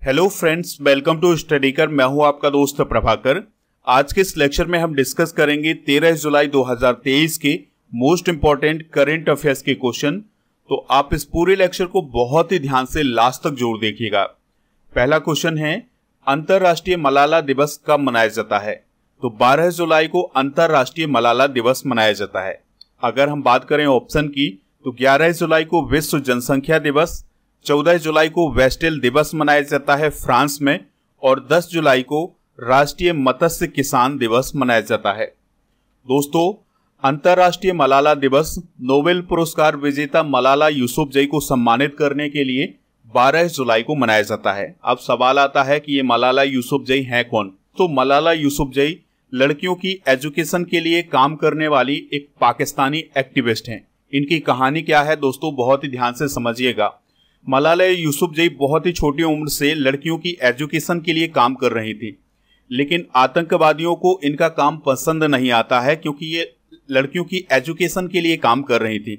Hello friends, welcome to Studykar. मैं हूं आपका दोस्त प्रभाकर। आज के इस लेक्चर में हम डिस्कस करेंगे 13 जुलाई 2023 के मोस्ट इंपॉर्टेंट करंट अफेयर्स के क्वेश्चन। तो आप इस पूरे लेक्चर को बहुत ही ध्यान से लास्ट तक जरूर देखिएगा। पहला क्वेश्चन है, अंतरराष्ट्रीय मलाला दिवस कब मनाया जाता है? तो 12 जुलाई को अंतरराष्ट्रीय मलाला दिवस मनाया जाता है। अगर हम बात करें ऑप्शन की, तो 11 जुलाई को विश्व जनसंख्या दिवस, 14 जुलाई को वेस्टेल दिवस मनाया जाता है फ्रांस में, और 10 जुलाई को राष्ट्रीय मत्स्य किसान दिवस मनाया जाता है। दोस्तों, अंतरराष्ट्रीय मलाला दिवस नोबेल पुरस्कार विजेता मलाला यूसुफजई को सम्मानित करने के लिए 12 जुलाई को मनाया जाता है। अब सवाल आता है कि ये मलाला यूसुफजई हैं कौन? तो मलाला यूसुफजई लड़कियों की एजुकेशन के लिए काम करने वाली एक पाकिस्तानी एक्टिविस्ट हैं। इनकी कहानी क्या है दोस्तों, बहुत ही ध्यान से समझिएगा। मलाला यूसुफजई बहुत ही छोटी उम्र से लड़कियों की एजुकेशन के लिए काम कर रही थी, लेकिन आतंकवादियों को इनका काम पसंद नहीं आता है क्योंकि ये लड़कियों की एजुकेशन के लिए काम कर रही थी।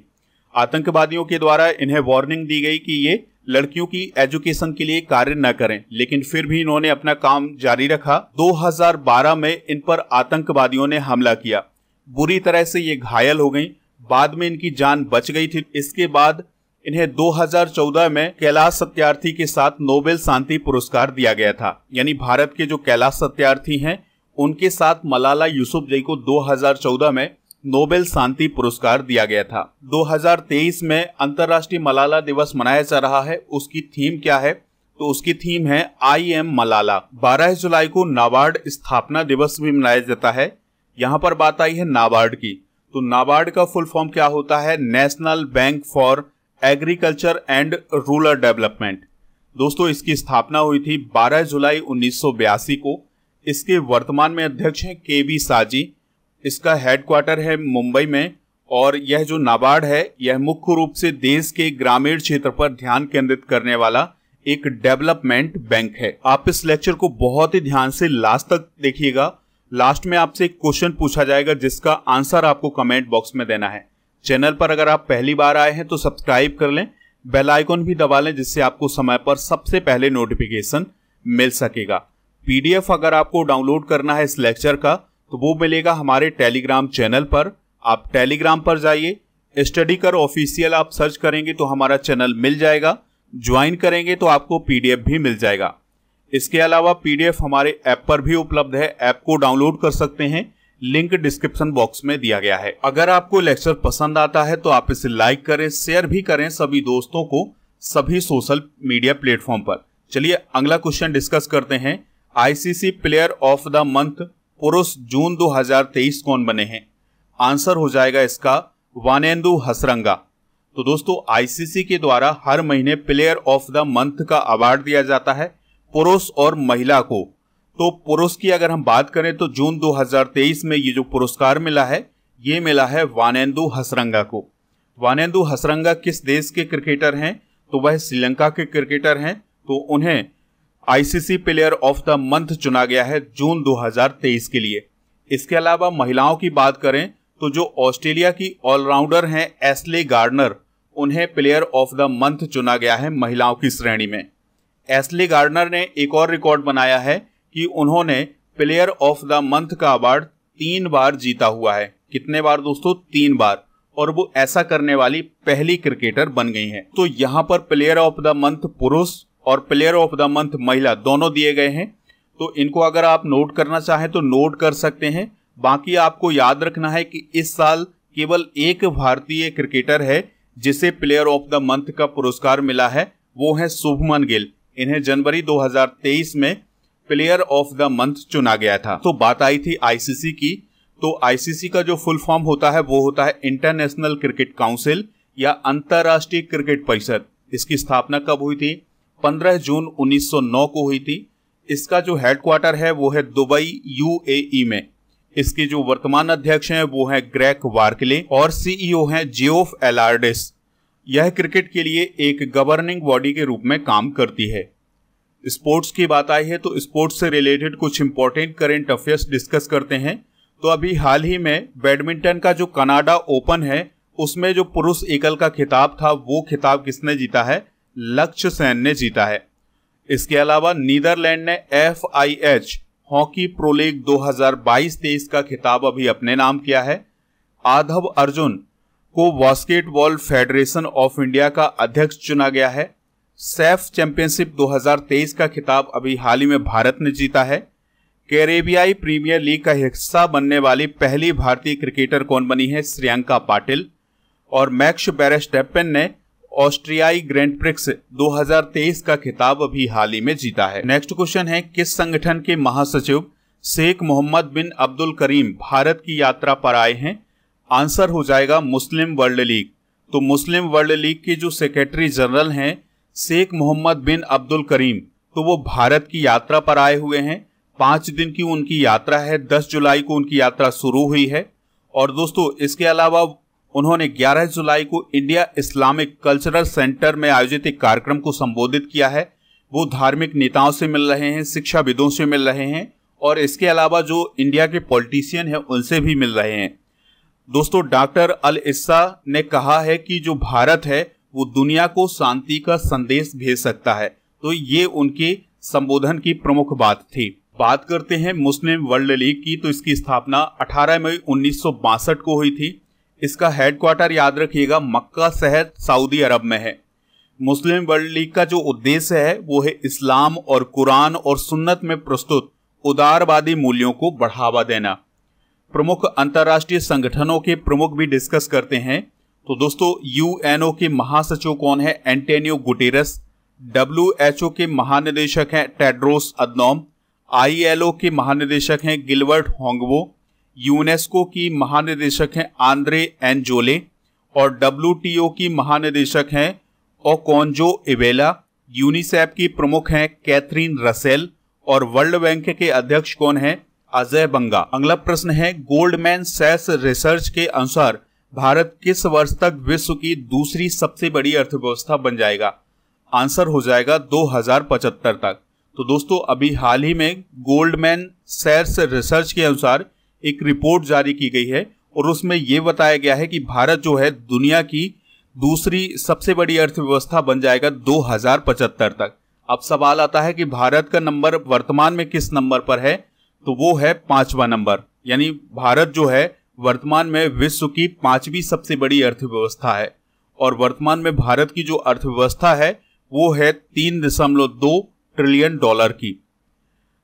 आतंकवादियों के द्वारा इन्हें वार्निंग दी गई कि ये लड़कियों की एजुकेशन के लिए कार्य न करें, लेकिन फिर भी इन्होंने अपना काम जारी रखा। 2012 में इन पर आतंकवादियों ने हमला किया, बुरी तरह से ये घायल हो गई। बाद में इनकी जान बच गई थी। इसके बाद इन्हें 2014 में कैलाश सत्यार्थी के साथ नोबेल शांति पुरस्कार दिया गया था। यानी भारत के जो कैलाश सत्यार्थी हैं उनके साथ मलाला यूसुफजई को 2014 में नोबेल शांति पुरस्कार दिया गया था। 2023 में अंतरराष्ट्रीय मलाला दिवस मनाया जा रहा है। उसकी थीम क्या है? तो उसकी थीम है आई एम मलाला। 12 जुलाई को नाबार्ड स्थापना दिवस भी मनाया जाता है। यहाँ पर बात आई है नाबार्ड की, तो नाबार्ड का फुल फॉर्म क्या होता है? National bank for agriculture and rural development. दोस्तों, इसकी स्थापना हुई थी 12 जुलाई 1982 को। इसके वर्तमान में अध्यक्ष हैं केबी साजी। इसका हेडक्वार्टर है मुंबई में, और यह जो नाबार्ड है यह मुख्य रूप से देश के ग्रामीण क्षेत्र पर ध्यान केंद्रित करने वाला एक डेवलपमेंट बैंक है। आप इस लेक्चर को बहुत ही ध्यान से लास्ट तक देखिएगा। लास्ट में आपसे एक क्वेश्चन पूछा जाएगा जिसका आंसर आपको कमेंट बॉक्स में देना है। चैनल पर अगर आप पहली बार आए हैं तो सब्सक्राइब कर लें, बेल आइकन भी दबा लें, जिससे आपको समय पर सबसे पहले नोटिफिकेशन मिल सकेगा। पीडीएफ अगर आपको डाउनलोड करना है इस लेक्चर का तो वो मिलेगा हमारे टेलीग्राम चैनल पर। आप टेलीग्राम पर जाइए, स्टडीकर ऑफिशियल आप सर्च करेंगे तो हमारा चैनल मिल जाएगा। ज्वाइन करेंगे तो आपको पीडीएफ भी मिल जाएगा। इसके अलावा पीडीएफ हमारे ऐप पर भी उपलब्ध है। ऐप को डाउनलोड कर सकते हैं, लिंक डिस्क्रिप्शन बॉक्स में दिया गया है। अगर आपको लेक्चर पसंद आता है तो आप इसे लाइक करें, शेयर भी करें सभी दोस्तों को सभी सोशल मीडिया प्लेटफॉर्म पर। चलिए अगला क्वेश्चन डिस्कस करते हैं। ICC player of the month पुरुष जून 2023 कौन बने हैं? आंसर हो जाएगा इसका वानेंदु हसरंगा। तो दोस्तों, आईसीसी के द्वारा हर महीने प्लेयर ऑफ द मंथ का अवार्ड दिया जाता है पुरुष और महिला को। तो पुरुष की अगर हम बात करें तो जून 2023 में ये जो पुरस्कार मिला है ये मिला है वानेंदु हसरंगा को। वानेंदु हसरंगा किस देश के क्रिकेटर हैं? तो वह श्रीलंका के क्रिकेटर हैं। तो उन्हें ICC player of the month चुना गया है जून 2023 के लिए। इसके अलावा महिलाओं की बात करें तो जो ऑस्ट्रेलिया की ऑलराउंडर हैं एशले गार्डनर, उन्हें प्लेयर ऑफ द मंथ चुना गया है महिलाओं की श्रेणी में। एशले गार्डनर ने एक और रिकॉर्ड बनाया है कि उन्होंने प्लेयर ऑफ द मंथ का अवार्ड 3 बार जीता हुआ है। कितने बार दोस्तों? 3 बार। और वो ऐसा करने वाली पहली क्रिकेटर बन गई हैं। तो यहाँ पर प्लेयर ऑफ द मंथ पुरुष और प्लेयर ऑफ द मंथ महिला दोनों दिए गए हैं। तो इनको अगर आप नोट करना चाहें तो नोट कर सकते हैं। बाकी आपको याद रखना है कि इस साल केवल एक भारतीय क्रिकेटर है जिसे प्लेयर ऑफ द मंथ का पुरस्कार मिला है, वो है शुभमन गिल। इन्हें जनवरी 2023 में प्लेयर ऑफ द मंथ चुना गया था। तो बात आई थी आईसीसी की। तो आईसीसी का जो फुल फॉर्म होता है वो होता है इंटरनेशनल क्रिकेट काउंसिल या अंतरराष्ट्रीय क्रिकेट परिषद। इसकी स्थापना कब हुई थी? 15 जून 1909 को हुई थी। इसका जो हेडक्वार्टर है वो है दुबई यूएई में। इसके जो वर्तमान अध्यक्ष हैं वो है ग्रेग वार्कले और सीईओ हैं जियोफ एलार्डिस। यह क्रिकेट के लिए एक गवर्निंग बॉडी के रूप में काम करती है। स्पोर्ट्स की बात आई है तो स्पोर्ट्स से रिलेटेड कुछ इंपॉर्टेंट करंट अफेयर्स डिस्कस करते हैं। तो अभी हाल ही में बैडमिंटन का जो कनाडा ओपन है उसमें जो पुरुष एकल का खिताब था वो खिताब किसने जीता है? लक्ष्य सेन ने जीता है। इसके अलावा नीदरलैंड ने FIH हॉकी प्रो लीग 2022-23 का खिताब अभी अपने नाम किया है। आधव अर्जुन को बास्केटबॉल फेडरेशन ऑफ इंडिया का अध्यक्ष चुना गया है। सैफ चैंपियनशिप 2023 का खिताब अभी हाल ही में भारत ने जीता है। कैरेबियाई प्रीमियर लीग का हिस्सा बनने वाली पहली भारतीय क्रिकेटर कौन बनी है? श्रेयांका पाटिल। और मैक्स वेरस्टैपेन ने ऑस्ट्रियाई ग्रैंड प्रिक्स 2023 का खिताब अभी हाल ही में जीता है। नेक्स्ट क्वेश्चन है, किस संगठन के महासचिव शेख मोहम्मद बिन अब्दुल करीम भारत की यात्रा पर आए हैं? आंसर हो जाएगा मुस्लिम वर्ल्ड लीग। तो मुस्लिम वर्ल्ड लीग के जो सेक्रेटरी जनरल हैं शेख मोहम्मद बिन अब्दुल करीम, तो वो भारत की यात्रा पर आए हुए हैं। 5 दिन की उनकी यात्रा है। 10 जुलाई को उनकी यात्रा शुरू हुई है। और दोस्तों इसके अलावा उन्होंने 11 जुलाई को इंडिया इस्लामिक कल्चरल सेंटर में आयोजित एक कार्यक्रम को संबोधित किया है। वो धार्मिक नेताओं से मिल रहे हैं, शिक्षाविदों से मिल रहे हैं और इसके अलावा जो इंडिया के पॉलिटिशियन हैं उनसे भी मिल रहे हैं। दोस्तों डॉक्टर अल इस्सा ने कहा है कि जो भारत है वो दुनिया को शांति का संदेश भेज सकता है। तो ये उनके संबोधन की प्रमुख बात थी। बात करते हैं मुस्लिम वर्ल्ड लीग की, तो इसकी स्थापना 18 मई 1962 को हुई थी। इसका हेडक्वार्टर याद रखिएगा मक्का शहर सऊदी अरब में है। मुस्लिम वर्ल्ड लीग का जो उद्देश्य है वो है इस्लाम और कुरान और सुन्नत में प्रस्तुत उदारवादी मूल्यों को बढ़ावा देना। प्रमुख अंतर्राष्ट्रीय संगठनों के प्रमुख भी डिस्कस करते हैं। तो दोस्तों UNO के महासचिव कौन है? Antonio Guterres. WHO के महानिदेशक हैं टेड्रोस अदनॉम। ILO के महानिदेशक हैं गिलबर्ट होंगवो। यूनेस्को की महानिदेशक हैं आंद्रे एनजोले। और WTO की महानिदेशक हैं ओकोंजो इवेला। यूनिसेफ की प्रमुख हैं कैथरीन रसेल। और वर्ल्ड बैंक के अध्यक्ष कौन हैं? अजय बंगा। अगला प्रश्न है, गोल्डमैन सैक्स रिसर्च के अनुसार भारत किस वर्ष तक विश्व की दूसरी सबसे बड़ी अर्थव्यवस्था बन जाएगा? आंसर हो जाएगा 2075 तक। तो दोस्तों अभी हाल ही में गोल्डमैन सैक्स रिसर्च के अनुसार एक रिपोर्ट जारी की गई है और उसमें यह बताया गया है कि भारत जो है दुनिया की दूसरी सबसे बड़ी अर्थव्यवस्था बन जाएगा 2075 तक। अब सवाल आता है कि भारत का नंबर वर्तमान में किस नंबर पर है? तो वो है 5वां नंबर। यानी भारत जो है वर्तमान में विश्व की 5वीं सबसे बड़ी अर्थव्यवस्था है। और वर्तमान में भारत की जो अर्थव्यवस्था है वो है 3.2 ट्रिलियन डॉलर की।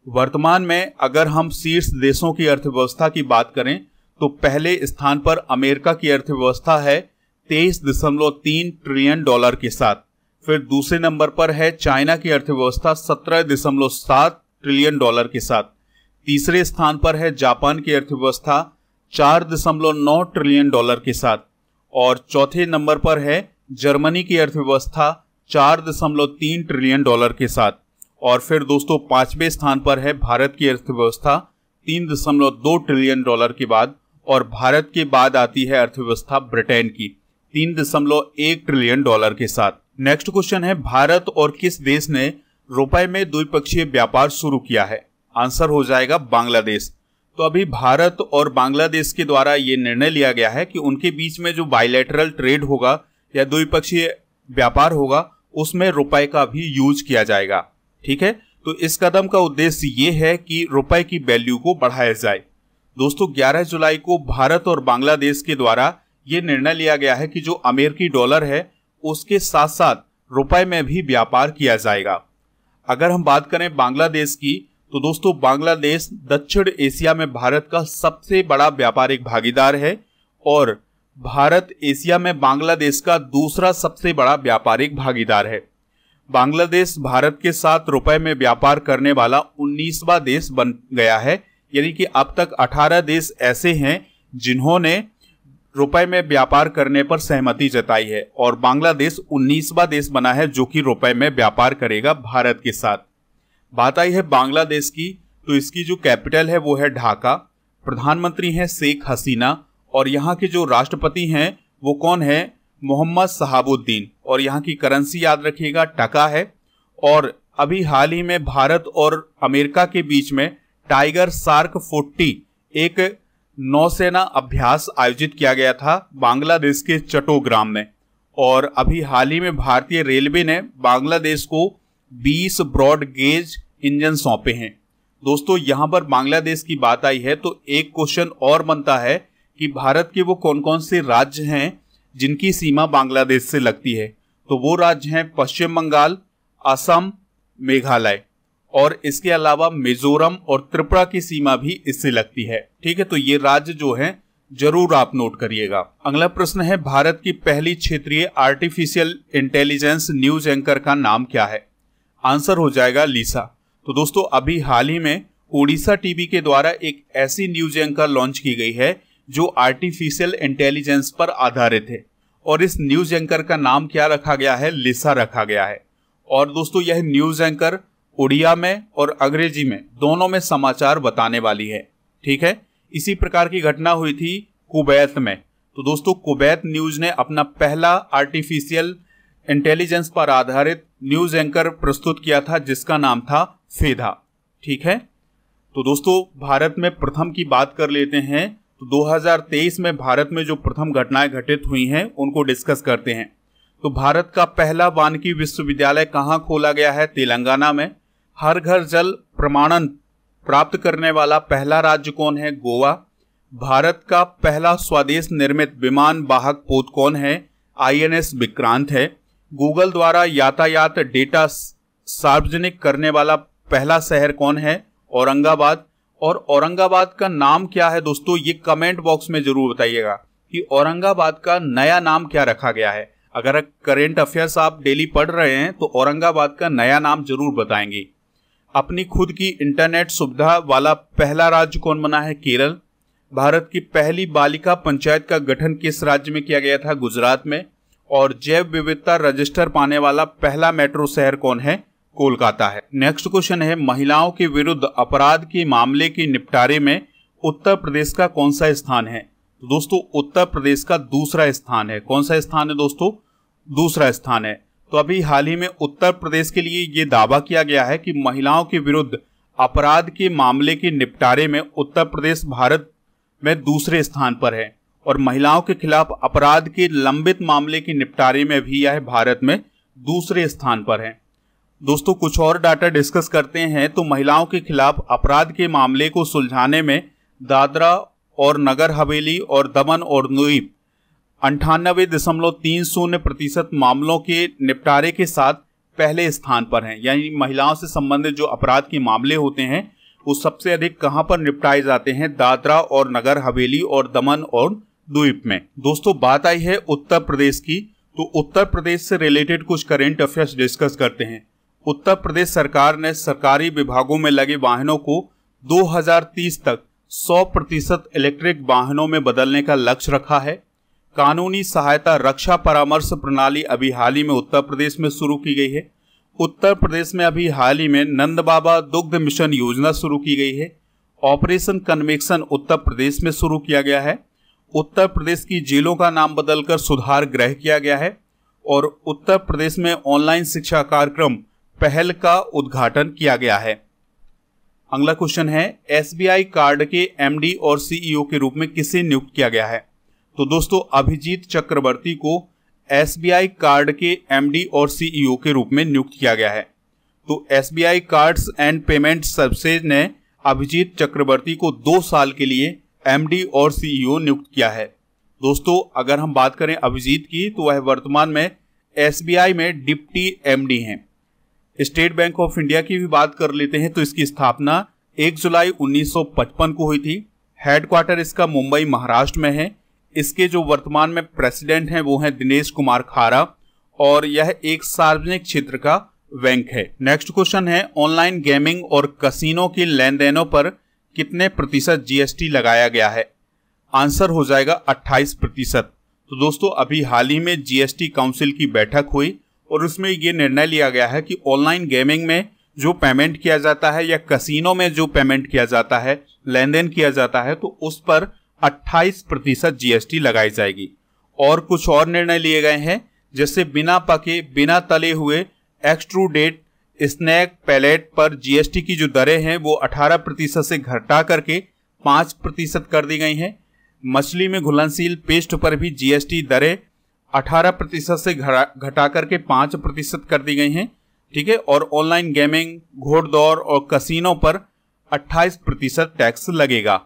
वर्तमान में अगर हम शीर्ष देशों की अर्थव्यवस्था की बात करें तो पहले स्थान पर अमेरिका की अर्थव्यवस्था है 23.3 ट्रिलियन डॉलर के साथ। फिर दूसरे नंबर पर है चाइना की अर्थव्यवस्था 17.7 ट्रिलियन डॉलर के साथ। तीसरे स्थान पर है जापान की अर्थव्यवस्था 4.9 ट्रिलियन डॉलर के साथ। और चौथे नंबर पर है जर्मनी की अर्थव्यवस्था 4.3 ट्रिलियन डॉलर के साथ। और फिर दोस्तों 5वें स्थान पर है भारत की अर्थव्यवस्था 3.2 ट्रिलियन डॉलर के बाद। और भारत के बाद आती है अर्थव्यवस्था ब्रिटेन की 3.1 ट्रिलियन डॉलर के साथ। नेक्स्ट क्वेश्चन है, भारत और किस देश ने रुपए में द्विपक्षीय व्यापार शुरू किया है? आंसर हो जाएगा बांग्लादेश। तो अभी भारत और बांग्लादेश के द्वारा ये निर्णय लिया गया है कि उनके बीच में जो बायलैटरल ट्रेड होगा या द्विपक्षीय व्यापार होगा उसमें रुपए का भी यूज किया जाएगा। ठीक है, तो इस कदम का उद्देश्य ये है कि रुपए की वैल्यू को बढ़ाया जाए। दोस्तों 11 जुलाई को भारत और बांग्लादेश के द्वारा ये निर्णय लिया गया है कि जो अमेरिकी डॉलर है उसके साथ साथ रुपए में भी व्यापार किया जाएगा। अगर हम बात करें बांग्लादेश की तो दोस्तों बांग्लादेश दक्षिण एशिया में भारत का सबसे बड़ा व्यापारिक भागीदार है और भारत एशिया में बांग्लादेश का दूसरा सबसे बड़ा व्यापारिक भागीदार है। बांग्लादेश भारत के साथ रुपए में व्यापार करने वाला 19वां देश बन गया है। यानी कि अब तक 18 देश ऐसे हैं जिन्होंने रुपए में व्यापार करने पर सहमति जताई है और बांग्लादेश 19वां देश बना है जो कि रुपए में व्यापार करेगा भारत के साथ। बात आई है बांग्लादेश की, तो इसकी जो कैपिटल है वो है ढाका। प्रधानमंत्री हैं शेख हसीना और यहाँ के जो राष्ट्रपति हैं वो कौन है? मोहम्मद शहाबुद्दीन। और यहाँ की करेंसी याद रखिएगा टका है। और अभी हाल ही में भारत और अमेरिका के बीच में टाइगर शार्क 40 एक नौसेना अभ्यास आयोजित किया गया था बांग्लादेश के चट्टोग्राम में। और अभी हाल ही में भारतीय रेलवे ने बांग्लादेश को 20 ब्रॉड गेज इंजन सौंपे हैं। दोस्तों यहां पर बांग्लादेश की बात आई है तो एक क्वेश्चन और बनता है कि भारत के वो कौन कौन से राज्य हैं जिनकी सीमा बांग्लादेश से लगती है। तो वो राज्य हैं पश्चिम बंगाल, असम, मेघालय और इसके अलावा मिजोरम और त्रिपुरा की सीमा भी इससे लगती है। ठीक है, तो ये राज्य जो हैं जरूर आप नोट करिएगा। अगला प्रश्न है, भारत की पहली क्षेत्रीय आर्टिफिशियल इंटेलिजेंस न्यूज एंकर का नाम क्या है? आंसर हो जाएगा लिसा। तो दोस्तों अभी हाल ही में ओडिशा टीवी के द्वारा एक ऐसी न्यूज एंकर लॉन्च की गई है जो आर्टिफिशियल इंटेलिजेंस पर आधारित है और इस न्यूज एंकर का नाम क्या रखा गया है? लिसा रखा गया है। और दोस्तों यह न्यूज एंकर उड़िया में और अंग्रेजी में दोनों में समाचार बताने वाली है। ठीक है, इसी प्रकार की घटना हुई थी कुवैत में। तो दोस्तों कुवैत न्यूज ने अपना पहला आर्टिफिशियल इंटेलिजेंस पर आधारित न्यूज एंकर प्रस्तुत किया था जिसका नाम था फेधा। ठीक है, तो दोस्तों भारत में प्रथम की बात कर लेते हैं। तो 2023 में भारत में जो प्रथम घटनाएं घटित हुई हैं उनको डिस्कस करते हैं। तो भारत का पहला वानिकी विश्वविद्यालय कहाँ खोला गया है? तेलंगाना में। हर घर जल प्रमाणन प्राप्त करने वाला पहला राज्य कौन है? गोवा। भारत का पहला स्वदेश निर्मित विमान वाहक पोत कौन है? INS विक्रांत है। गूगल द्वारा यातायात डेटा सार्वजनिक करने वाला पहला शहर कौन है? औरंगाबाद। और औरंगाबाद का नाम क्या है दोस्तों? ये कमेंट बॉक्स में जरूर बताइएगा कि औरंगाबाद का नया नाम क्या रखा गया है। अगर करेंट अफेयर्स आप डेली पढ़ रहे हैं तो औरंगाबाद का नया नाम जरूर बताएंगे। अपनी खुद की इंटरनेट सुविधा वाला पहला राज्य कौन बना है? केरल। भारत की पहली बालिका पंचायत का गठन किस राज्य में किया गया था? गुजरात में। और जैव विविधता रजिस्टर पाने वाला पहला मेट्रो शहर कौन है? कोलकाता है। नेक्स्ट क्वेश्चन है, महिलाओं के विरुद्ध अपराध के मामले के निपटारे में उत्तर प्रदेश का कौन सा स्थान है? तो दोस्तों उत्तर प्रदेश का दूसरा स्थान है। कौन सा स्थान है दोस्तों? दूसरा स्थान है। तो अभी हाल ही में उत्तर प्रदेश के लिए ये दावा किया गया है कि महिलाओं के विरुद्ध अपराध के मामले के निपटारे में उत्तर प्रदेश भारत में दूसरे स्थान पर है और महिलाओं के खिलाफ अपराध के लंबित मामले के निपटारे में भी यह भारत में दूसरे स्थान पर है। दोस्तों कुछ और डाटा डिस्कस करते हैं। तो महिलाओं के खिलाफ अपराध के मामले को सुलझाने में दादरा और नगर हवेली और दमन और द्वीप 98.30% मामलों के निपटारे के साथ पहले स्थान पर हैं। यानी महिलाओं से संबंधित जो अपराध के मामले होते हैं वो सबसे अधिक कहां पर निपटाए जाते हैं? दादरा और नगर हवेली और दमन और द्वीप में। दोस्तों बात आई है उत्तर प्रदेश की, तो उत्तर प्रदेश से रिलेटेड कुछ करेंट अफेयर्स डिस्कस करते हैं। उत्तर प्रदेश सरकार ने सरकारी विभागों में लगे वाहनों को 2030 तक 100% इलेक्ट्रिक वाहनों में बदलने का लक्ष्य रखा है। कानूनी सहायता रक्षा परामर्श प्रणाली अभी हाल ही में उत्तर प्रदेश में शुरू की गई है। उत्तर प्रदेश में अभी हाल ही में नंद बाबा दुग्ध मिशन योजना शुरू की गई है। ऑपरेशन कन्वेक्शन उत्तर प्रदेश में शुरू किया गया है। उत्तर प्रदेश की जेलों का नाम बदलकर सुधार गृह किया गया है और उत्तर प्रदेश में ऑनलाइन शिक्षा कार्यक्रम पहल का उद्घाटन किया गया है। अगला क्वेश्चन है, SBI कार्ड के MD और CEO के रूप में किसे नियुक्त किया गया है? तो दोस्तों अभिजीत चक्रवर्ती को SBI कार्ड के MD और CEO के रूप में नियुक्त किया गया है। तो SBI cards and payment services ने अभिजीत चक्रवर्ती को 2 साल के लिए MD और CEO नियुक्त किया है। दोस्तों अगर हम बात करें अभिजीत की तो वह वर्तमान में SBI में डिप्टी MD हैं। स्टेट बैंक ऑफ इंडिया की भी बात कर लेते हैं तो इसकी स्थापना 1 जुलाई 1955 को हुई थी। हेडक्वार्टर इसका मुंबई महाराष्ट्र में है। इसके जो वर्तमान में प्रेसिडेंट हैं वो हैं दिनेश कुमार खारा और यह एक सार्वजनिक क्षेत्र का बैंक है। नेक्स्ट क्वेश्चन है, ऑनलाइन गेमिंग और कसिनो के लेन देनों पर कितने प्रतिशत GST लगाया गया है? आंसर हो जाएगा 28%। तो दोस्तों अभी हाल ही में GST काउंसिल की बैठक हुई और उसमें ये निर्णय लिया गया है कि ऑनलाइन गेमिंग में जो पेमेंट किया जाता है या कसिनो में जो पेमेंट किया जाता है, लेन देन किया जाता है, तो उस पर 28% GST लगाई जाएगी। और कुछ और निर्णय लिए गए हैं जैसे बिना पके बिना तले हुए एक्सट्रूडेड स्नैक पैलेट पर GST की जो दरें हैं वो 18% से घटा करके 5% कर दी गई हैं। मछली में घुलनशील पेस्ट पर भी GST दरें 18% से घटा करके 5% कर दी गई हैं। ठीक है। और ऑनलाइन गेमिंग, घोड़दौड़ और कसिनो पर 28% टैक्स लगेगा।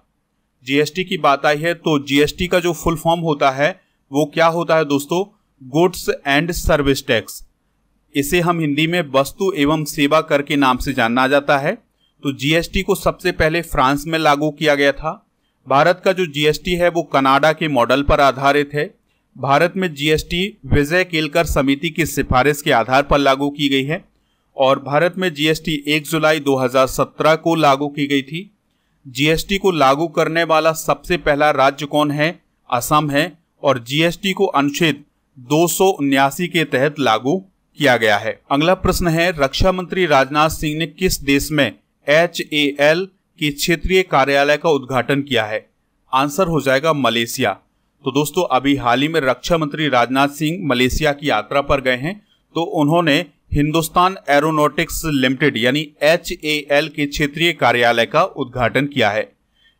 जीएसटी की बात आई है तो जीएसटी का जो फुल फॉर्म होता है वो क्या होता है दोस्तों? Goods and service tax. इसे हम हिंदी में वस्तु एवं सेवा कर के नाम से जाना जाता है। तो जीएसटी को सबसे पहले फ्रांस में लागू किया गया था। भारत का जो जीएसटी है वो कनाडा के मॉडल पर आधारित है। भारत में जीएसटी विजय केलकर समिति की सिफारिश के आधार पर लागू की गई है और भारत में जीएसटी 1 जुलाई 2017 को लागू की गई थी। जीएसटी को लागू करने वाला सबसे पहला राज्य कौन है? असम है और जीएसटी को अनुच्छेद 279 के तहत लागू किया गया है। अगला प्रश्न है, रक्षा मंत्री राजनाथ सिंह ने किस देश में HAL के क्षेत्रीय कार्यालय का उद्घाटन किया है? आंसर हो जाएगा मलेशिया। तो दोस्तों अभी हाल ही में रक्षा मंत्री राजनाथ सिंह मलेशिया की यात्रा पर गए हैं तो उन्होंने हिंदुस्तान एरोनॉटिक्स लिमिटेड यानी HAL के क्षेत्रीय कार्यालय का उद्घाटन किया है।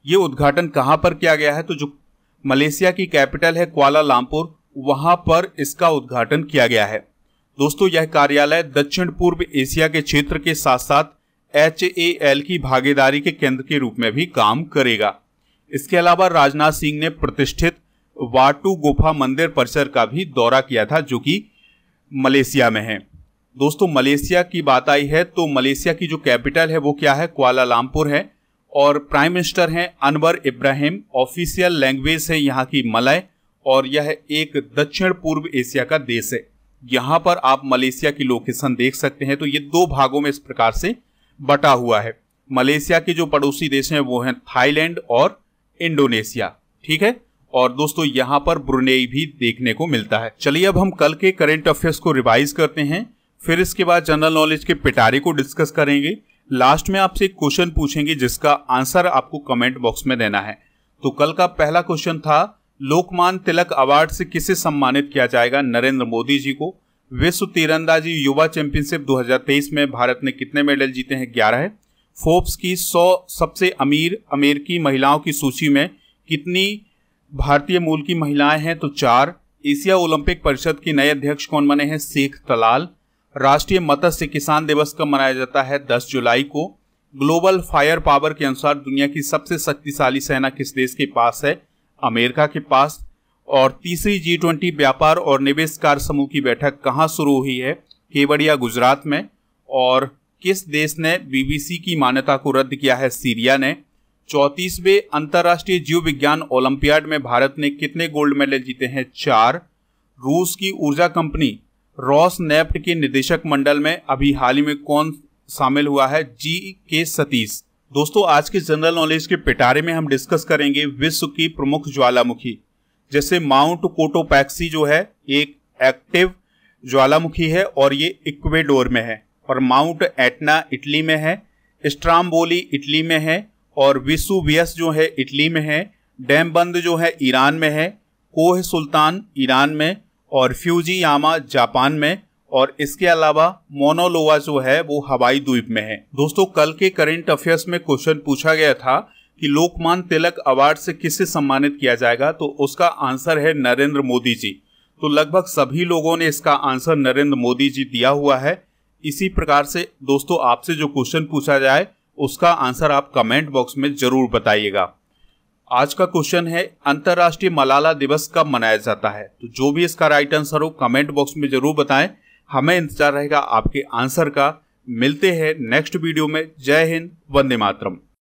ये उद्घाटन कहां पर किया गया है? तो जो मलेशिया की कैपिटल है कुआलालंपुर, वहां पर इसका उद्घाटन किया गया है। दोस्तों यह कार्यालय दक्षिण पूर्व एशिया के क्षेत्र के साथ साथ HAL की भागीदारी के केंद्र के रूप में भी काम करेगा। इसके अलावा राजनाथ सिंह ने प्रतिष्ठित वाटू गुफा मंदिर परिसर का भी दौरा किया था जो कि मलेशिया में है। दोस्तों मलेशिया की बात आई है तो मलेशिया की जो कैपिटल है वो क्या है? कुआलालंपुर है और प्राइम मिनिस्टर हैं अनवर इब्राहिम। ऑफिशियल लैंग्वेज है यहाँ की मलय और यह एक दक्षिण पूर्व एशिया का देश है। यहाँ पर आप मलेशिया की लोकेशन देख सकते हैं। तो ये दो भागों में इस प्रकार से बटा हुआ है। मलेशिया के जो पड़ोसी देश हैं वो हैं थाईलैंड और इंडोनेशिया, ठीक है। और दोस्तों यहाँ पर ब्रुनेई भी देखने को मिलता है। चलिए अब हम कल के करंट अफेयर्स को रिवाइज करते हैं, फिर इसके बाद जनरल नॉलेज के पिटारे को डिस्कस करेंगे। लास्ट में आपसे एक क्वेश्चन पूछेंगे जिसका आंसर आपको कमेंट बॉक्स में देना है। तो कल का पहला क्वेश्चन था, लोकमान्य तिलक अवार्ड से किसे सम्मानित किया जाएगा? नरेंद्र मोदी जी को। विश्व तीरंदाजी युवा चैंपियनशिप 2023 में भारत ने कितने मेडल जीते हैं? 11 है। फोर्ब्स की 100 सबसे अमीर अमेरिकी महिलाओं की सूची में कितनी भारतीय मूल की महिलाएं हैं? तो 4। एशिया ओलंपिक परिषद के नए अध्यक्ष कौन बने हैं? शेख तलाल। राष्ट्रीय मत्स्य किसान दिवस कब मनाया जाता है? 10 जुलाई को। ग्लोबल फायर पावर के अनुसार दुनिया की सबसे शक्तिशाली सेना किस देश के पास है? अमेरिका के पास। और तीसरी G20 व्यापार और निवेश कार्य समूह की बैठक कहाँ शुरू हुई है? केवड़िया गुजरात में। और किस देश ने BBC की मान्यता को रद्द किया है? सीरिया ने। 34वें अंतर्राष्ट्रीय जीव विज्ञान ओलंपियाड में भारत ने कितने गोल्ड मेडल जीते हैं? 4। रूस की ऊर्जा कंपनी रॉसनेफ्ट के निदेशक मंडल में अभी हाल ही में कौन शामिल हुआ है? G.K. सतीश। दोस्तों आज के जनरल नॉलेज के पिटारे में हम डिस्कस करेंगे विश्व की प्रमुख ज्वालामुखी। जैसे माउंट कोटोपैक्सी जो है एक एक्टिव ज्वालामुखी है और ये इक्वेडोर में है। और माउंट एटना इटली में है। स्ट्राम्बोली इटली में है और वेसुवियस जो है इटली में है। डैमबंद जो है ईरान में है। कोह सुल्तान ईरान में और फ्यूजियामा जापान में। और इसके अलावा मोनोलोवा जो है वो हवाई द्वीप में है। दोस्तों कल के करंट अफेयर्स में क्वेश्चन पूछा गया था कि लोकमान्य तिलक अवार्ड से किसे सम्मानित किया जाएगा? तो उसका आंसर है नरेंद्र मोदी जी। तो लगभग सभी लोगों ने इसका आंसर नरेंद्र मोदी जी दिया हुआ है। इसी प्रकार से दोस्तों आपसे जो क्वेश्चन पूछा जाए उसका आंसर आप कमेंट बॉक्स में जरूर बताइएगा। आज का क्वेश्चन है, अंतर्राष्ट्रीय मलाला दिवस कब मनाया जाता है? तो जो भी इसका राइट आंसर हो कमेंट बॉक्स में जरूर बताएं। हमें इंतजार रहेगा आपके आंसर का। मिलते हैं नेक्स्ट वीडियो में। जय हिंद, वंदे मातरम।